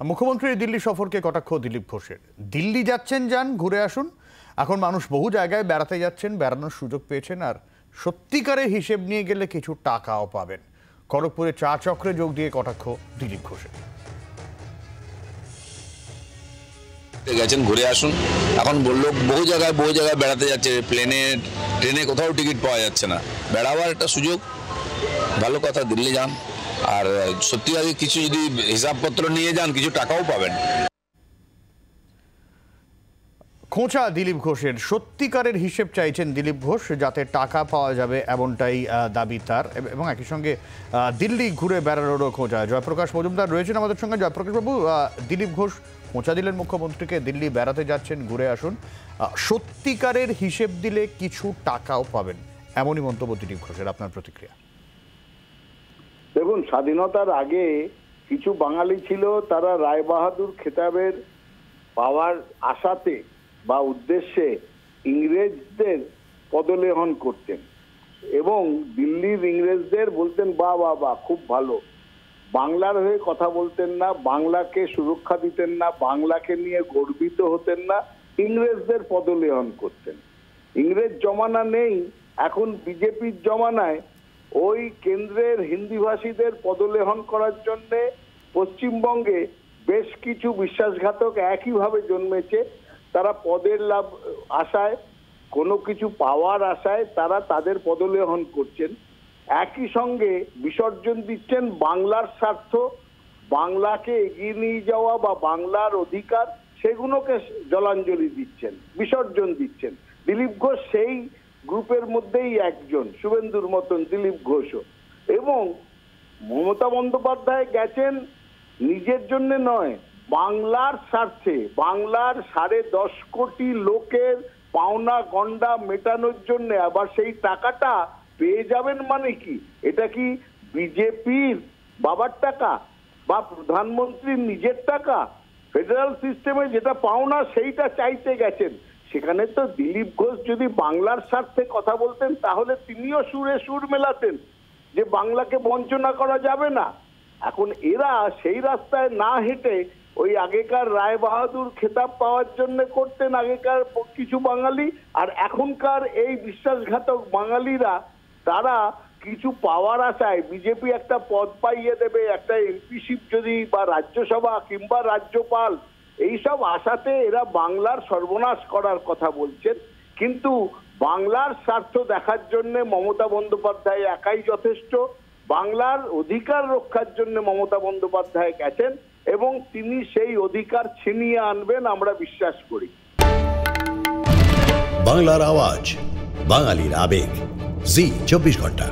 মুখ্যমন্ত্রীর দিল্লি সফরকে কটাক্ষ দিলীপ ঘোষের। দিল্লি যাচ্ছেন, যান, ঘুরে আসুন। এখন মানুষ বহু জায়গায় বেড়াতে যাচ্ছেন, বেড়ানোর সুযোগ পেয়েছেন, আর সত্যিকারের হিসেব নিয়ে গেলে কিছু টাকাও পাবেন। খড়গপুরে চা চক্রে যোগ দিয়ে কটাক্ষ দিলীপ ঘোষের। গেছেন, ঘুরে আসুন। এখন বললো বহু জায়গায় বেড়াতে যাচ্ছে, প্লেনে ট্রেনে কোথাও টিকিট পাওয়া যাচ্ছে না। বেড়াবার একটা সুযোগ, ভালো কথা, দিল্লি যান। আর সত্যিকারের কিছু যদি হিসাবপত্র নিয়ে যান, কিছু টাকাও পাবেন। খোঁচা দিলীপ ঘোষের। সত্যিকারের হিসেব চাইছেন দিলীপ ঘোষ, যাতে টাকা পাওয়া যাবে এমনটাই দাবি তার। এবং একই সঙ্গে দিল্লি ঘুরে বেড়ানোরও খোঁচা। জয়প্রকাশ মজুমদার রয়েছেন আমাদের সঙ্গে। জয়প্রকাশ বাবু, দিলীপ ঘোষ খোঁচা দিলেন মুখ্যমন্ত্রীকে, দিল্লি বেড়াতে যাচ্ছেন, ঘুরে আসুন, সত্যিকারের হিসেব দিলে কিছু টাকাও পাবেন, এমনই মন্তব্য দিলীপ ঘোষের। আপনার প্রতিক্রিয়া? দেখুন, স্বাধীনতার আগে কিছু বাঙালি ছিল, তারা রায়বাহাদুর খেতাবের পাওয়ার আশাতে বা উদ্দেশ্যে ইংরেজদের পদলেহন করতেন এবং দিল্লির ইংরেজদের বলতেন বাহ বাহ বাহ, খুব ভালো। বাংলার হয়ে কথা বলতেন না, বাংলাকে সুরক্ষা দিতেন না, বাংলাকে নিয়ে গর্বিত হতেন না, ইংরেজদের পদলেহন করতেন। ইংরেজ জমানা নেই, এখন বিজেপির জমানায় ওই কেন্দ্রের হিন্দিভাষীদের পদলেহন করার জন্য পশ্চিমবঙ্গে বেশ কিছু বিশ্বাসঘাতক একইভাবে জন্মেছে। তারা পদের লাভ আশায়, কোনো কিছু পাওয়ার আশায় তারা তাদের পদলেহন করছেন। একই সঙ্গে বিসর্জন দিচ্ছেন বাংলার স্বার্থ, বাংলাকে এগিয়ে নিয়ে যাওয়া বা বাংলার অধিকার, সেগুলোকে জলাঞ্জলি দিচ্ছেন, বিসর্জন দিচ্ছেন। দিলীপ ঘোষ সেই গ্রুপের মধ্যেই একজন, শুভেন্দুর মতন দিলীপ ঘোষও। এবং মমতা বন্দ্যোপাধ্যায় গেছেন নিজের জন্য নয়, বাংলার স্বার্থে, বাংলার 10.5 কোটি লোকের পাওনা গন্ডা মেটানোর জন্য। আবার সেই টাকাটা পেয়ে যাবেন মানে কি? এটা কি বিজেপির বাবার টাকা বা প্রধানমন্ত্রীর নিজের টাকা? ফেডারেল সিস্টেমে যেটা পাওনা সেইটা চাইতে গেছেন। সেখানে তো দিলীপ ঘোষ যদি বাংলার স্বার্থে কথা বলতেন, তাহলে তিনিও সুরে সুর মেলাতেন যে বাংলাকে বঞ্চনা করা যাবে না। এখন এরা সেই রাস্তায় না হেঁটে ওই আগেকার রায়বাহাদুর খেতাব পাওয়ার জন্য করতেন আগেকার কিছু বাঙালি, আর এখনকার এই বিশ্বাসঘাতক বাঙালিরা তারা কিছু পাওয়ার আশায়, বিজেপি একটা পদ পাইয়ে দেবে, একটা এমপিশিপ যদি, বা রাজ্যসভা কিংবা রাজ্যপাল, এইসব আশাতে এরা বাংলার সর্বনাশ করার কথা বলছেন। কিন্তু বাংলার স্বার্থ দেখার জন্য মমতা বন্দ্যোপাধ্যায় একাই যথেষ্ট। বাংলার অধিকার রক্ষার জন্য মমতা বন্দ্যোপাধ্যায় গেছেন এবং তিনি সেই অধিকার ছিনিয়ে আনবেন, আমরা বিশ্বাস করি। বাংলার আওয়াজ, বাঙালির আবেগ, জি 24 ঘন্টা।